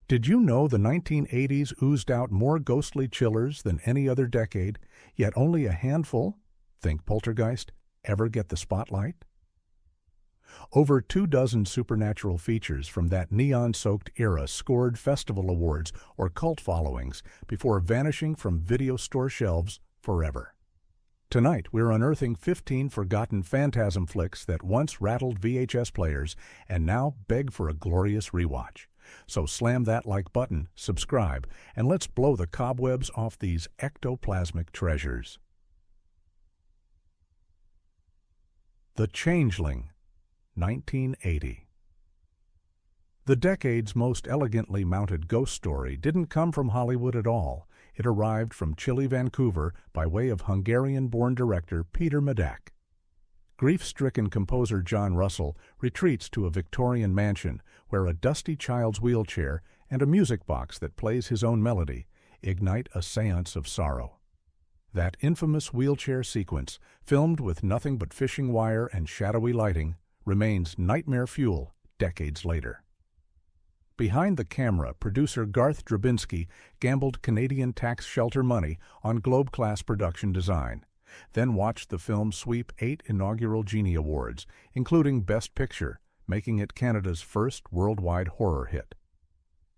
Did you know the 1980s oozed out more ghostly chillers than any other decade, yet only a handful, think Poltergeist, ever get the spotlight? Over 24 supernatural features from that neon-soaked era scored festival awards or cult followings before vanishing from video store shelves forever. Tonight, we're unearthing 15 forgotten phantasm flicks that once rattled VHS players and now beg for a glorious rewatch. So slam that like button, subscribe, and let's blow the cobwebs off these ectoplasmic treasures. The Changeling, 1980. The decade's most elegantly mounted ghost story didn't come from Hollywood at all. It arrived from chilly Vancouver by way of Hungarian-born director Peter Medak. Grief-stricken composer John Russell retreats to a Victorian mansion where a dusty child's wheelchair and a music box that plays his own melody ignite a séance of sorrow. That infamous wheelchair sequence, filmed with nothing but fishing wire and shadowy lighting, remains nightmare fuel decades later. Behind the camera, producer Garth Drabinsky gambled Canadian tax shelter money on Globe-class production design, then watched the film sweep 8 inaugural Genie Awards, including Best Picture, making it Canada's first worldwide horror hit.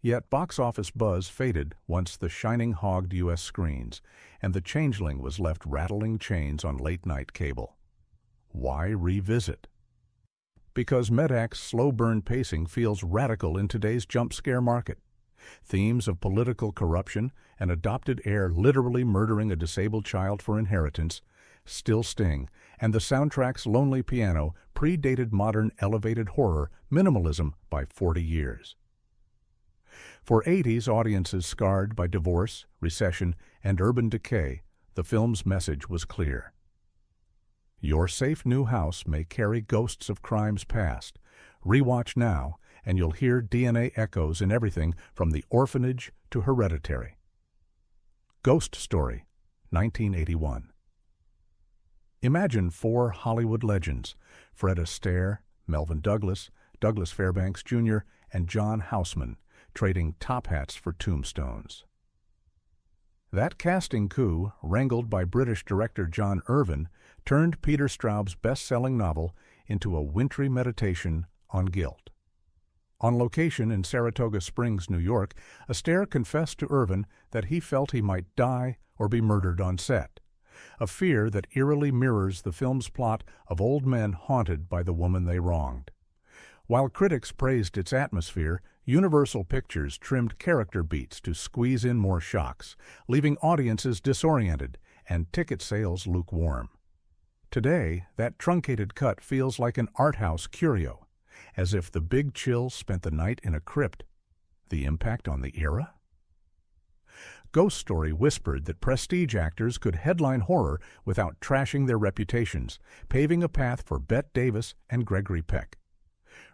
Yet box office buzz faded once The Shining hogged U.S. screens, and The Changeling was left rattling chains on late-night cable. Why revisit? Because Medak's slow-burn pacing feels radical in today's jump-scare market. Themes of political corruption, an adopted heir literally murdering a disabled child for inheritance, still sting, and the soundtrack's lonely piano predated modern elevated horror minimalism by 40 years. For 80s audiences scarred by divorce, recession, and urban decay, the film's message was clear. Your safe new house may carry ghosts of crimes past. Rewatch now, and you'll hear DNA echoes in everything from The Orphanage to Hereditary. Ghost Story, 1981. Imagine 4 Hollywood legends, Fred Astaire, Melvin Douglas, Douglas Fairbanks Jr., and John Houseman, trading top hats for tombstones. That casting coup, wrangled by British director John Irvin, turned Peter Straub's best-selling novel into a wintry meditation on guilt. On location in Saratoga Springs, New York, Astaire confessed to Irvin that he felt he might die or be murdered on set, a fear that eerily mirrors the film's plot of old men haunted by the woman they wronged. While critics praised its atmosphere, Universal Pictures trimmed character beats to squeeze in more shocks, leaving audiences disoriented and ticket sales lukewarm. Today, that truncated cut feels like an art house curio, as if the Big Chill spent the night in a crypt. The impact on the era? Ghost Story whispered that prestige actors could headline horror without trashing their reputations, paving a path for Bette Davis and Gregory Peck.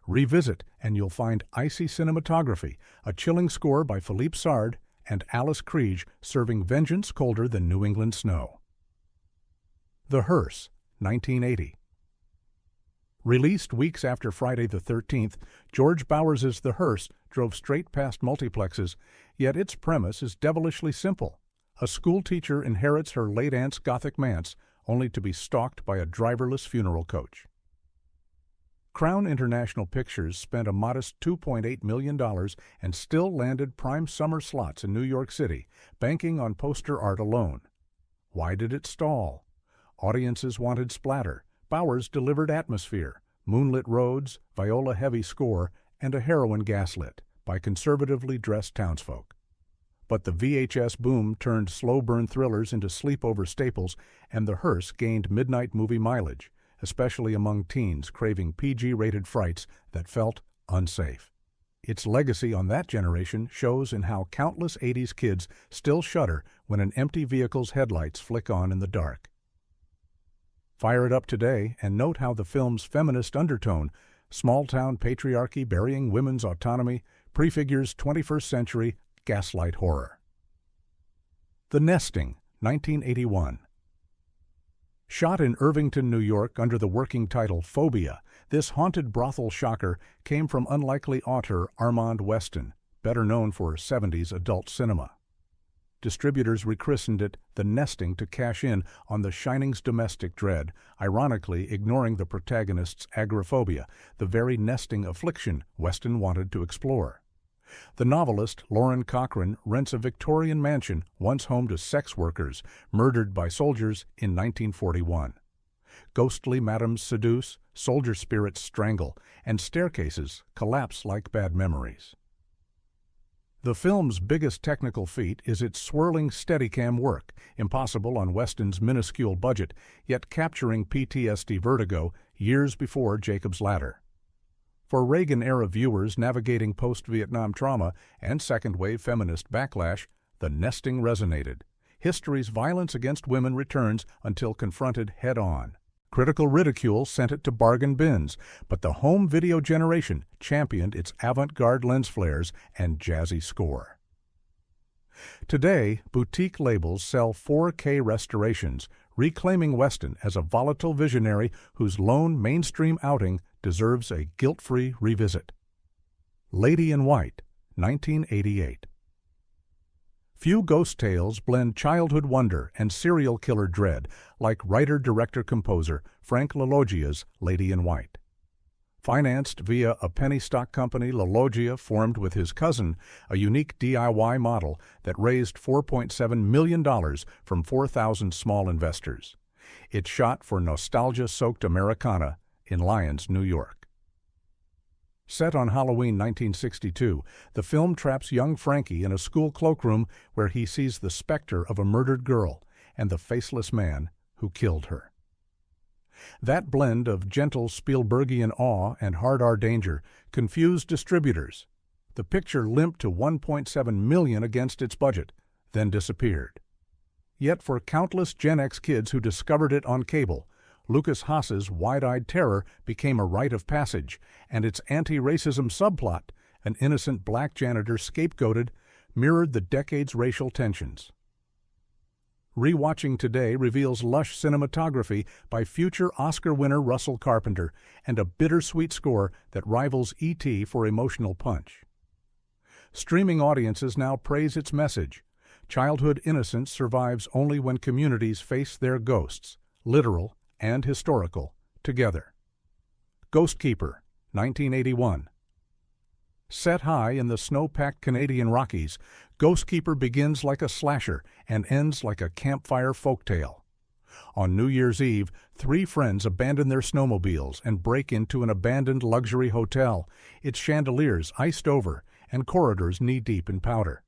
Revisit, and you'll find icy cinematography, a chilling score by Philippe Sard, and Alice Krige serving vengeance colder than New England snow. The Hearse, 1980. Released weeks after Friday the 13th, George Bowers's The Hearse drove straight past multiplexes, yet its premise is devilishly simple. A schoolteacher inherits her late aunt's Gothic manse, only to be stalked by a driverless funeral coach. Crown International Pictures spent a modest $2.8 million and still landed prime summer slots in New York City, banking on poster art alone. Why did it stall? Audiences wanted splatter. Bowers delivered atmosphere, moonlit roads, viola-heavy score, and a heroin gaslit by conservatively dressed townsfolk. But the VHS boom turned slow-burn thrillers into sleepover staples, and The Hearse gained midnight movie mileage, especially among teens craving PG-rated frights that felt unsafe. Its legacy on that generation shows in how countless 80s kids still shudder when an empty vehicle's headlights flick on in the dark. Fire it up today and note how the film's feminist undertone, small-town patriarchy burying women's autonomy, prefigures 21st century gaslight horror. The Nesting, 1981. Shot in Irvington, New York under the working title Phobia, this haunted brothel shocker came from unlikely author Armand Weston, better known for 70s adult cinema. Distributors rechristened it The Nesting to cash in on The Shining's domestic dread, ironically ignoring the protagonist's agoraphobia, the very nesting affliction Weston wanted to explore. The novelist Lauren Cochrane rents a Victorian mansion once home to sex workers murdered by soldiers in 1941. Ghostly madams seduce, soldier spirits strangle, and staircases collapse like bad memories. The film's biggest technical feat is its swirling Steadicam work, impossible on Weston's minuscule budget, yet capturing PTSD vertigo years before Jacob's Ladder. For Reagan-era viewers navigating post-Vietnam trauma and second-wave feminist backlash, The Nesting resonated. History's violence against women returns until confronted head-on. Critical ridicule sent it to bargain bins, but the home video generation championed its avant-garde lens flares and jazzy score. Today, boutique labels sell 4K restorations, reclaiming Weston as a volatile visionary whose lone mainstream outing deserves a guilt-free revisit. Lady in White, 1988. Few ghost tales blend childhood wonder and serial killer dread like writer-director-composer Frank LaLoggia's Lady in White. Financed via a penny stock company LaLoggia formed with his cousin, a unique DIY model that raised $4.7 million from 4,000 small investors. It shot for nostalgia-soaked Americana in Lyons, New York. Set on Halloween 1962, the film traps young Frankie in a school cloakroom where he sees the specter of a murdered girl and the faceless man who killed her. That blend of gentle Spielbergian awe and hard R danger confused distributors. The picture limped to $1.7 million against its budget, then disappeared. Yet for countless Gen X kids who discovered it on cable, Lucas Haas's wide-eyed terror became a rite of passage, and its anti-racism subplot, an innocent black janitor scapegoated, mirrored the decade's racial tensions. Rewatching today reveals lush cinematography by future Oscar winner Russell Carpenter and a bittersweet score that rivals E.T. for emotional punch. Streaming audiences now praise its message. Childhood innocence survives only when communities face their ghosts, literal and historical, together. Ghostkeeper, 1981. Set high in the snow-packed Canadian Rockies, Ghostkeeper begins like a slasher and ends like a campfire folktale. On New Year's Eve, 3 friends abandon their snowmobiles and break into an abandoned luxury hotel, its chandeliers iced over and corridors knee-deep in powder.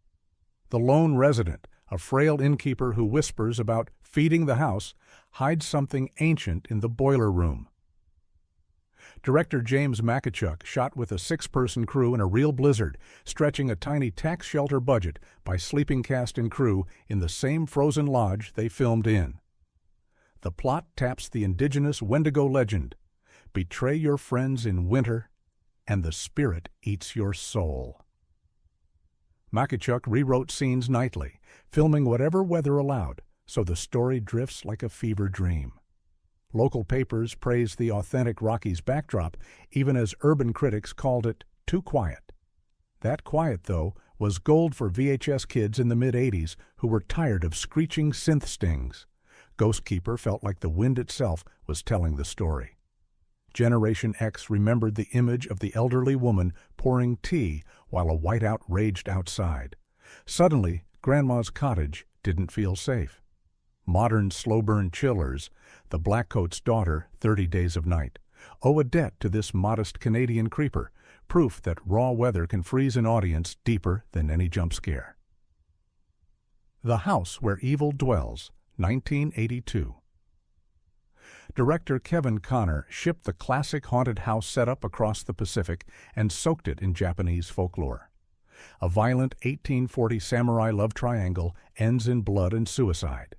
The lone resident, a frail innkeeper who whispers about feeding the house, hides something ancient in the boiler room. Director James Makachuk shot with a 6-person crew in a real blizzard, stretching a tiny tax shelter budget by sleeping cast and crew in the same frozen lodge they filmed in. The plot taps the indigenous Wendigo legend: betray your friends in winter, and the spirit eats your soul. Makachuk rewrote scenes nightly, filming whatever weather allowed, so the story drifts like a fever dream. Local papers praised the authentic Rockies backdrop, even as urban critics called it too quiet. That quiet, though, was gold for VHS kids in the mid-'80s who were tired of screeching synth stings. Ghostkeeper felt like the wind itself was telling the story. Generation X remembered the image of the elderly woman pouring tea while a whiteout raged outside. Suddenly, Grandma's cottage didn't feel safe. Modern slow-burn chillers, The Blackcoat's Daughter, 30 Days of Night, owe a debt to this modest Canadian creeper, proof that raw weather can freeze an audience deeper than any jump scare. The House Where Evil Dwells, 1982. Director Kevin Connor shipped the classic haunted house setup across the Pacific and soaked it in Japanese folklore. A violent 1840 samurai love triangle ends in blood and suicide.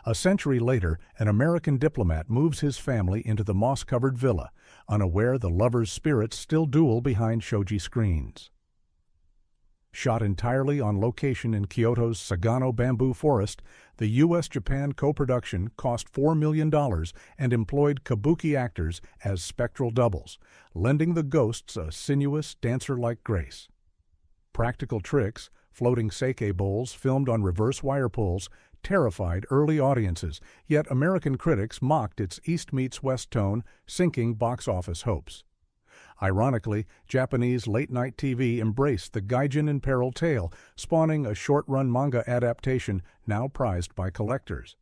A century later, an American diplomat moves his family into the moss-covered villa, unaware the lovers' spirits still duel behind shoji screens. Shot entirely on location in Kyoto's Sagano bamboo forest, the U.S.-Japan co-production cost $4 million and employed kabuki actors as spectral doubles, lending the ghosts a sinuous, dancer-like grace. Practical tricks, floating sake bowls filmed on reverse wire pulls, terrified early audiences, yet American critics mocked its East meets West tone, sinking box office hopes. Ironically, Japanese late-night TV embraced the Gaijin in Peril tale, spawning a short-run manga adaptation now prized by collectors.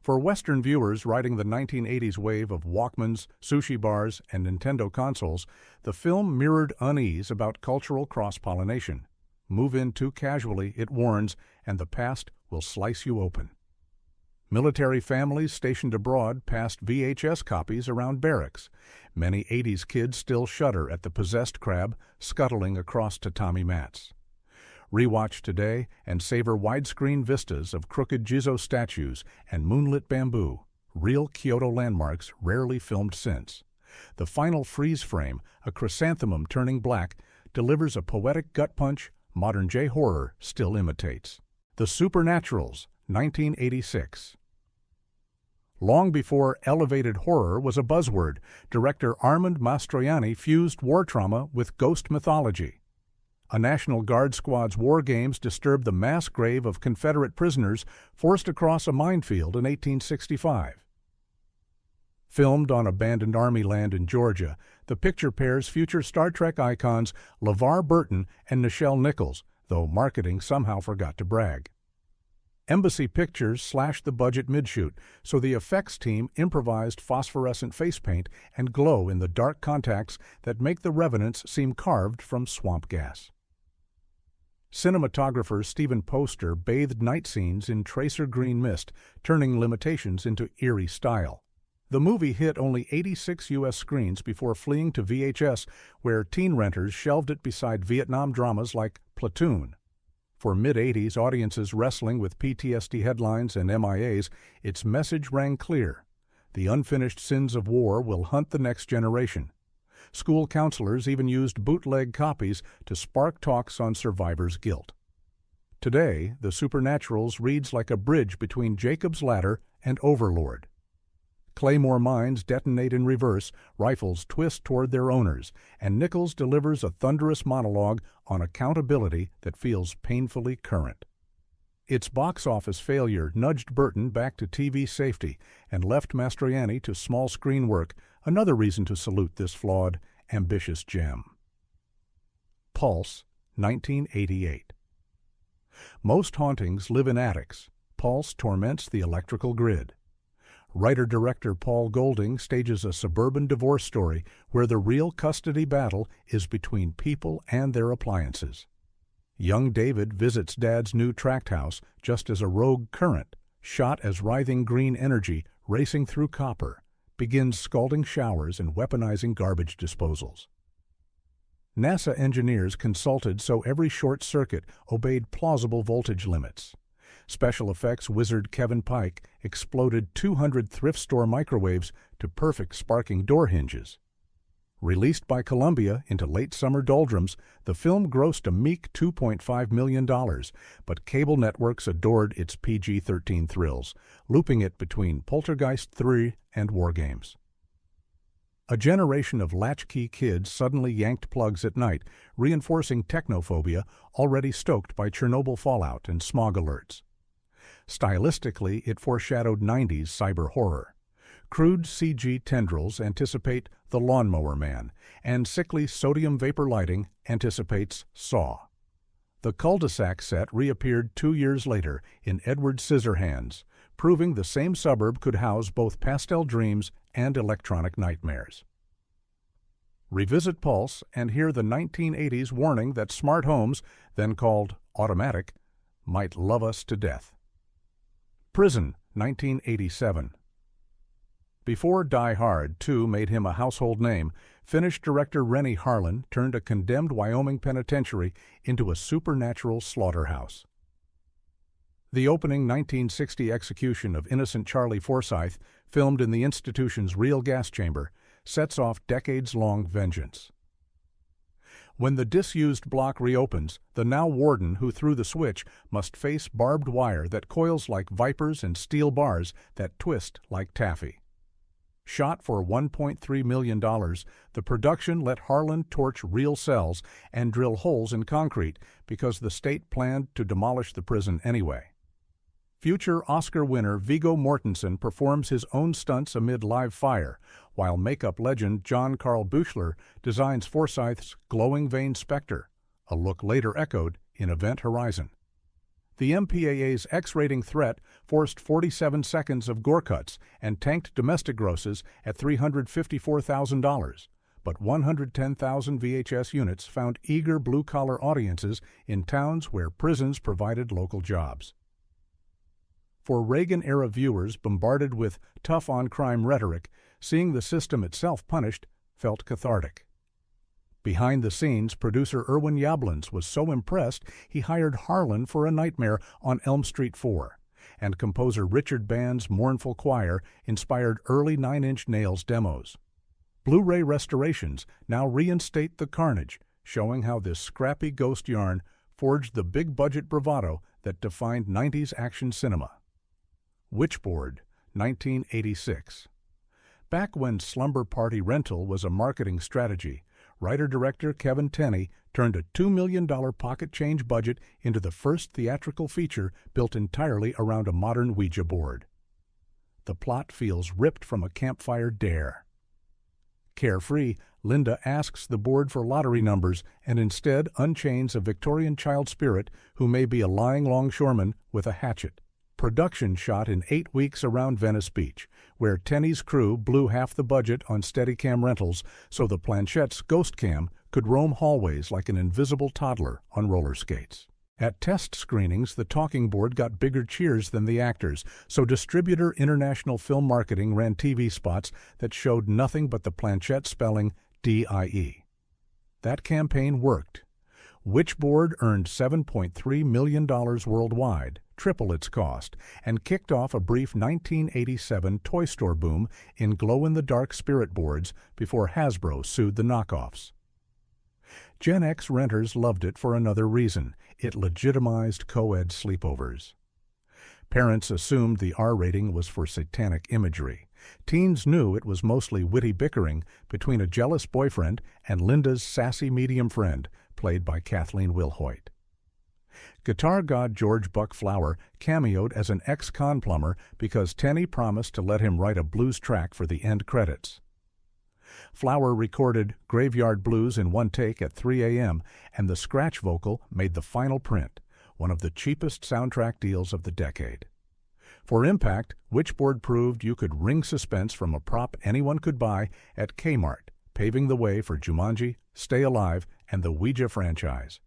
For Western viewers riding the 1980s wave of Walkmans, sushi bars, and Nintendo consoles, the film mirrored unease about cultural cross-pollination. Move in too casually, it warns, and the past will slice you open. Military families stationed abroad passed VHS copies around barracks. Many 80s kids still shudder at the possessed crab scuttling across tatami mats. Rewatch today and savor widescreen vistas of crooked Jizo statues and moonlit bamboo, real Kyoto landmarks rarely filmed since. The final freeze frame, a chrysanthemum turning black, delivers a poetic gut punch modern J-horror still imitates. The Supernaturals, 1986. Long before elevated horror was a buzzword, director Armand Mastroianni fused war trauma with ghost mythology. A National Guard squad's war games disturbed the mass grave of Confederate prisoners forced across a minefield in 1865. Filmed on abandoned Army land in Georgia, the picture pairs future Star Trek icons LeVar Burton and Nichelle Nichols, though marketing somehow forgot to brag. Embassy Pictures slashed the budget mid-shoot, so the effects team improvised phosphorescent face paint and glow in the dark contacts that make the revenants seem carved from swamp gas. Cinematographer Stephen Poster bathed night scenes in tracer green mist, turning limitations into eerie style. The movie hit only 86 U.S. screens before fleeing to VHS, where teen renters shelved it beside Vietnam dramas like Platoon. For mid-'80s audiences wrestling with PTSD headlines and MIAs, its message rang clear. The unfinished sins of war will hunt the next generation. School counselors even used bootleg copies to spark talks on survivors' guilt. Today, The Supernaturals reads like a bridge between Jacob's Ladder and Overlord. Claymore mines detonate in reverse, rifles twist toward their owners, and Nichols delivers a thunderous monologue on accountability that feels painfully current. Its box office failure nudged Burton back to TV safety and left Mastroianni to small screen work, another reason to salute this flawed, ambitious gem. Pulse, 1988. Most hauntings live in attics. Pulse torments the electrical grid. Writer-director Paul Golding stages a suburban divorce story where the real custody battle is between people and their appliances. Young David visits Dad's new tract house just as a rogue current, shot as writhing green energy racing through copper, begins scalding showers and weaponizing garbage disposals. NASA engineers consulted so every short circuit obeyed plausible voltage limits. Special effects wizard Kevin Pike exploded 200 thrift store microwaves to perfect sparking door hinges. Released by Columbia into late summer doldrums, the film grossed a meek $2.5 million, but cable networks adored its PG-13 thrills, looping it between Poltergeist 3 and War Games. A generation of latchkey kids suddenly yanked plugs at night, reinforcing technophobia already stoked by Chernobyl fallout and smog alerts. Stylistically, it foreshadowed 90s cyber horror. Crude CG tendrils anticipate The Lawnmower Man, and sickly sodium vapor lighting anticipates Saw. The cul-de-sac set reappeared 2 years later in Edward Scissorhands, proving the same suburb could house both pastel dreams and electronic nightmares. Revisit Pulse and hear the 1980s warning that smart homes, then called automatic, might love us to death. Prison, 1987. Before Die Hard 2 made him a household name, Finnish director Rennie Harlin turned a condemned Wyoming penitentiary into a supernatural slaughterhouse. The opening 1960 execution of innocent Charlie Forsyth, filmed in the institution's real gas chamber, sets off decades-long vengeance. When the disused block reopens, the now warden who threw the switch must face barbed wire that coils like vipers and steel bars that twist like taffy. Shot for $1.3 million, the production let Harlan torch real cells and drill holes in concrete because the state planned to demolish the prison anyway. Future Oscar winner Viggo Mortensen performs his own stunts amid live fire, while makeup legend John Carl Buechler designs Forsyth's glowing vein specter, a look later echoed in Event Horizon. The MPAA's X-rating threat forced 47 seconds of gore cuts and tanked domestic grosses at $354,000, but 110,000 VHS units found eager blue-collar audiences in towns where prisons provided local jobs. For Reagan-era viewers bombarded with tough-on-crime rhetoric, seeing the system itself punished felt cathartic. Behind the scenes, producer Irwin Yablans was so impressed he hired Harlan for A Nightmare on Elm Street 4, and composer Richard Band's mournful choir inspired early Nine Inch Nails demos. Blu-ray restorations now reinstate the carnage, showing how this scrappy ghost yarn forged the big-budget bravado that defined 90s action cinema. Witchboard, 1986. Back when Slumber Party Rental was a marketing strategy, writer-director Kevin Tenney turned a $2 million pocket change budget into the first theatrical feature built entirely around a modern Ouija board. The plot feels ripped from a campfire dare. Carefree, Linda asks the board for lottery numbers and instead unchains a Victorian child spirit who may be a lying longshoreman with a hatchet. Production shot in 8 weeks around Venice Beach, where Tenney's crew blew half the budget on Steadicam rentals so the Planchette's Ghost Cam could roam hallways like an invisible toddler on roller skates. At test screenings, the talking board got bigger cheers than the actors, so distributor International Film Marketing ran TV spots that showed nothing but the Planchette spelling DIE. That campaign worked. Witchboard earned $7.3 million worldwide, triple its cost, and kicked off a brief 1987 toy store boom in glow-in-the-dark spirit boards before Hasbro sued the knockoffs. Gen X renters loved it for another reason. It legitimized co-ed sleepovers. Parents assumed the R rating was for satanic imagery. Teens knew it was mostly witty bickering between a jealous boyfriend and Linda's sassy medium friend, played by Kathleen Wilhoit. Guitar god George Buck Flower cameoed as an ex-con plumber because Tenney promised to let him write a blues track for the end credits. Flower recorded Graveyard Blues in one take at 3 a.m., and the scratch vocal made the final print, one of the cheapest soundtrack deals of the decade. For impact, Witchboard proved you could wring suspense from a prop anyone could buy at Kmart, paving the way for Jumanji, Stay Alive, and the Ouija franchise.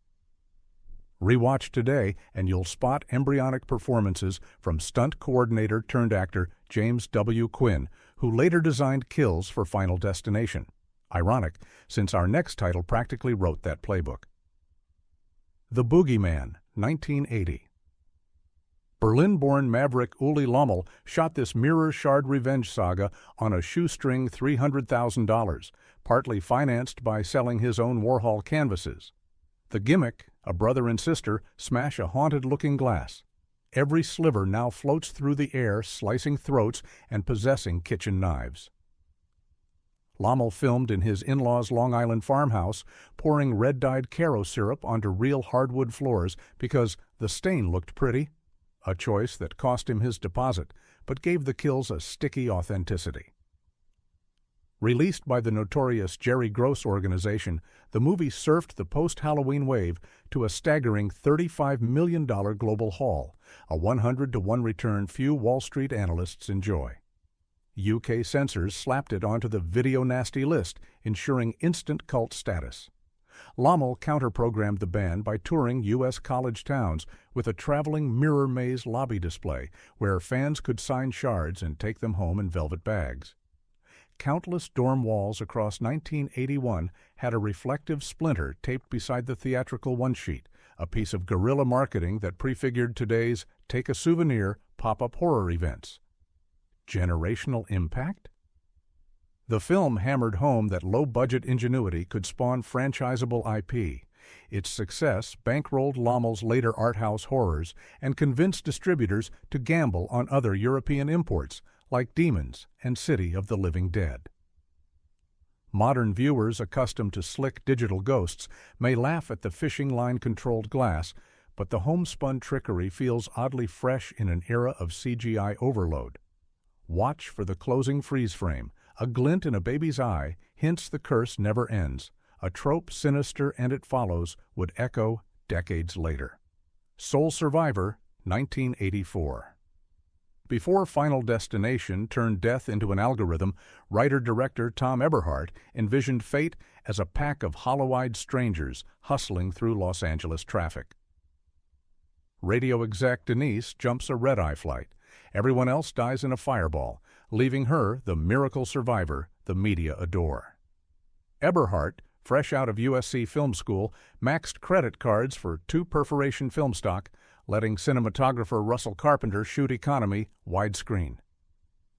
Rewatch today, and you'll spot embryonic performances from stunt coordinator turned actor James W. Quinn, who later designed kills for Final Destination. Ironic, since our next title practically wrote that playbook. The Boogeyman, 1980. Berlin-born maverick Uli Lommel shot this mirror shard revenge saga on a shoestring $300,000, partly financed by selling his own Warhol canvases. The gimmick, a brother and sister smash a haunted-looking glass. Every sliver now floats through the air, slicing throats and possessing kitchen knives. Lommel filmed in his in-laws' Long Island farmhouse, pouring red-dyed Caro syrup onto real hardwood floors because the stain looked pretty, a choice that cost him his deposit, but gave the kills a sticky authenticity. Released by the notorious Jerry Gross organization, the movie surfed the post-Halloween wave to a staggering $35 million global haul, a 100-to-1 return few Wall Street analysts enjoy. UK censors slapped it onto the Video Nasty list, ensuring instant cult status. Lommel counter-programmed the ban by touring U.S. college towns with a traveling mirror maze lobby display where fans could sign shards and take them home in velvet bags. Countless dorm walls across 1981 had a reflective splinter taped beside the theatrical one-sheet, a piece of guerrilla marketing that prefigured today's take a souvenir pop-up horror events. Generational impact? The film hammered home that low-budget ingenuity could spawn franchisable IP. Its success bankrolled Lommel's later art house horrors and convinced distributors to gamble on other European imports, like Demons and City of the Living Dead. Modern viewers accustomed to slick digital ghosts may laugh at the fishing line-controlled glass, but the homespun trickery feels oddly fresh in an era of CGI overload. Watch for the closing freeze frame. A glint in a baby's eye hints the curse never ends. A trope sinister and it follows would echo decades later. Sole Survivor, 1984. Before Final Destination turned death into an algorithm, writer-director Tom Eberhardt envisioned fate as a pack of hollow-eyed strangers hustling through Los Angeles traffic. Radio exec Denise jumps a red-eye flight. Everyone else dies in a fireball, leaving her the miracle survivor the media adore. Eberhardt, fresh out of USC Film School, maxed credit cards for 2-perforation film stock, letting cinematographer Russell Carpenter shoot economy widescreen.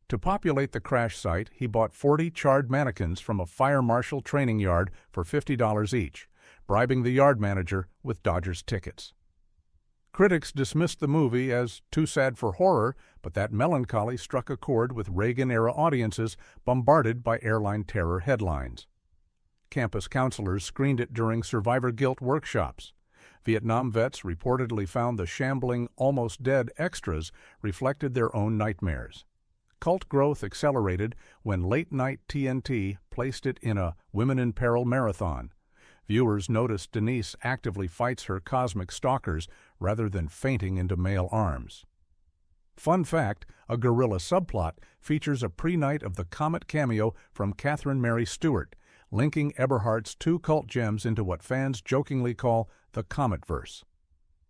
To populate the crash site, he bought 40 charred mannequins from a fire marshal training yard for $50 each, bribing the yard manager with Dodgers tickets. Critics dismissed the movie as too sad for horror, but that melancholy struck a chord with Reagan-era audiences bombarded by airline terror headlines. Campus counselors screened it during survivor guilt workshops. Vietnam vets reportedly found the shambling, almost dead extras reflected their own nightmares. Cult growth accelerated when late-night TNT placed it in a Women in Peril marathon. Viewers noticed Denise actively fights her cosmic stalkers rather than fainting into male arms. Fun fact, a guerrilla subplot features a pre-night of the Comet cameo from Catherine Mary Stewart, linking Eberhardt's 2 cult gems into what fans jokingly call the Cometverse.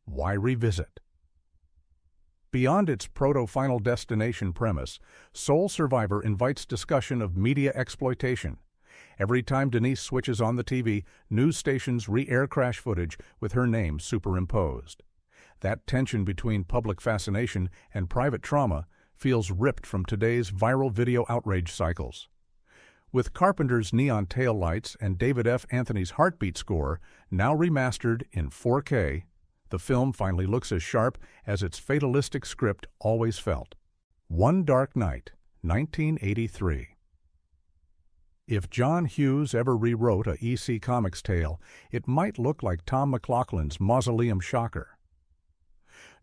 Why revisit? Beyond its proto-Final Destination premise, Sole Survivor invites discussion of media exploitation. Every time Denise switches on the TV, news stations re-air crash footage with her name superimposed. That tension between public fascination and private trauma feels ripped from today's viral video outrage cycles. With Carpenter's neon taillights and David F. Anthony's heartbeat score, now remastered in 4K, the film finally looks as sharp as its fatalistic script always felt. One Dark Night, 1983. If John Hughes ever rewrote a EC Comics tale, it might look like Tom McLaughlin's Mausoleum Shocker.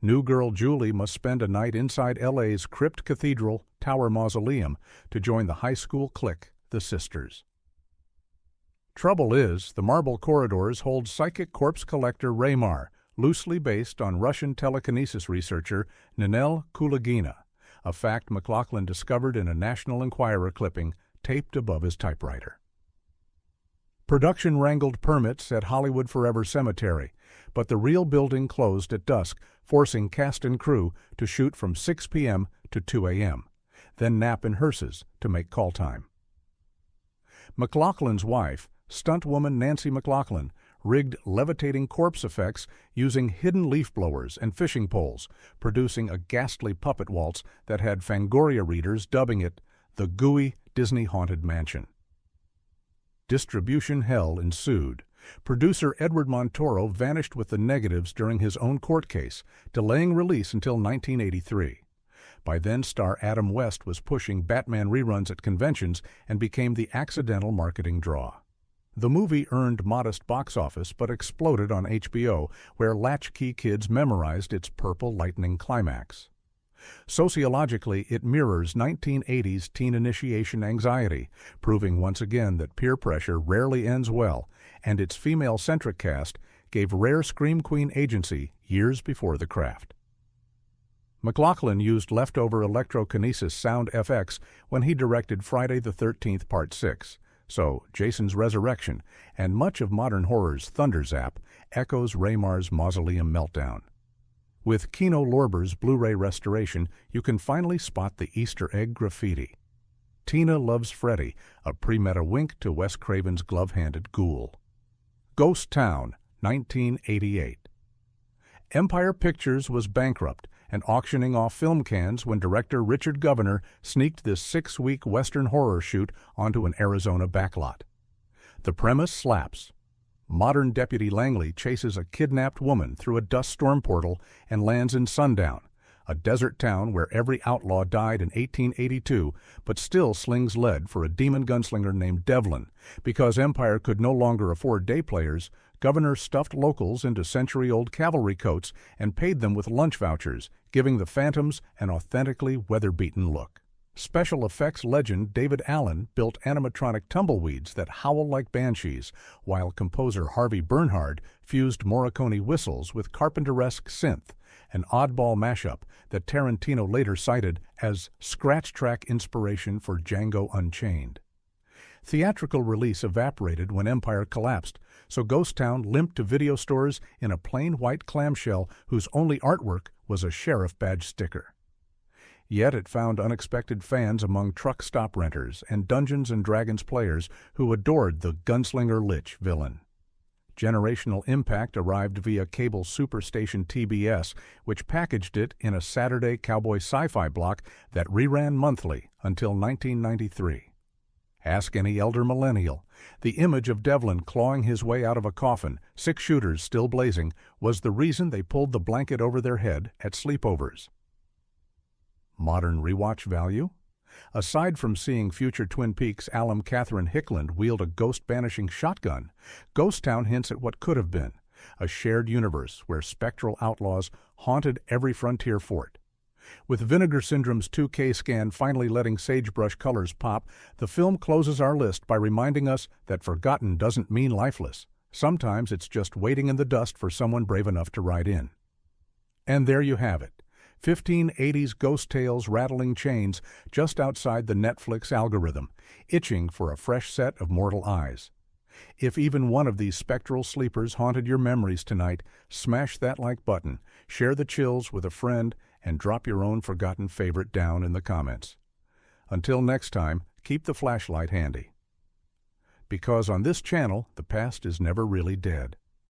New girl Julie must spend a night inside LA's Crypt Cathedral Tower Mausoleum to join the high school clique, the Sisters. Trouble is, the marble corridors hold psychic corpse collector Raymar, loosely based on Russian telekinesis researcher Ninel Kulagina, a fact McLaughlin discovered in a National Enquirer clipping taped above his typewriter. Production wrangled permits at Hollywood Forever Cemetery, but the real building closed at dusk, forcing cast and crew to shoot from 6 p.m. to 2 a.m., then nap in hearses to make call time. McLaughlin's wife, stuntwoman Nancy McLaughlin, rigged levitating corpse effects using hidden leaf blowers and fishing poles, producing a ghastly puppet waltz that had Fangoria readers dubbing it the gooey Disney-haunted mansion. Distribution hell ensued. Producer Edward Montoro vanished with the negatives during his own court case, delaying release until 1983. By then, star Adam West was pushing Batman reruns at conventions and became the accidental marketing draw. The movie earned modest box office but exploded on HBO, where latchkey kids memorized its purple lightning climax. Sociologically, it mirrors 1980s teen initiation anxiety, proving once again that peer pressure rarely ends well, and its female-centric cast gave rare scream queen agency years before The Craft. McLaughlin used leftover electrokinesis sound FX when he directed Friday the 13th Part 6, so Jason's Resurrection and much of modern horror's Thunderzap echoes Raymar's Mausoleum Meltdown. With Kino Lorber's Blu-ray restoration, you can finally spot the Easter egg graffiti. Tina Loves Freddy, a pre-meta wink to Wes Craven's glove-handed Ghoul. Ghost Town, 1988. Empire Pictures was bankrupt and auctioning off film cans when director Richard Governor sneaked this 6-week Western horror shoot onto an Arizona backlot. The premise slaps. Modern Deputy Langley chases a kidnapped woman through a dust storm portal and lands in Sundown, a desert town where every outlaw died in 1882, but still slings lead for a demon gunslinger named Devlin. Because Empire could no longer afford day players, Governor stuffed locals into century-old cavalry coats and paid them with lunch vouchers, giving the Phantoms an authentically weather-beaten look. Special effects legend David Allen built animatronic tumbleweeds that howl like banshees, while composer Harvey Bernhard fused Morricone whistles with Carpenter-esque synth, an oddball mashup that Tarantino later cited as scratch track inspiration for Django Unchained. Theatrical release evaporated when Empire collapsed, so Ghost Town limped to video stores in a plain white clamshell whose only artwork was a sheriff badge sticker. Yet it found unexpected fans among truck stop renters and Dungeons & Dragons players who adored the gunslinger lich villain. Generational impact arrived via cable superstation TBS, which packaged it in a Saturday cowboy sci-fi block that reran monthly until 1993. Ask any elder millennial. The image of Devlin clawing his way out of a coffin, 6 shooters still blazing, was the reason they pulled the blanket over their head at sleepovers. Modern rewatch value? Aside from seeing future Twin Peaks alum Catherine Hickland wield a ghost-banishing shotgun, Ghost Town hints at what could have been, a shared universe where spectral outlaws haunted every frontier fort. With Vinegar Syndrome's 2K scan finally letting sagebrush colors pop, the film closes our list by reminding us that forgotten doesn't mean lifeless. Sometimes it's just waiting in the dust for someone brave enough to ride in. And there you have it. 15 80s ghost tales rattling chains just outside the Netflix algorithm, itching for a fresh set of mortal eyes. If even one of these spectral sleepers haunted your memories tonight, smash that like button, share the chills with a friend, and drop your own forgotten favorite down in the comments. Until next time, keep the flashlight handy. Because on this channel, the past is never really dead.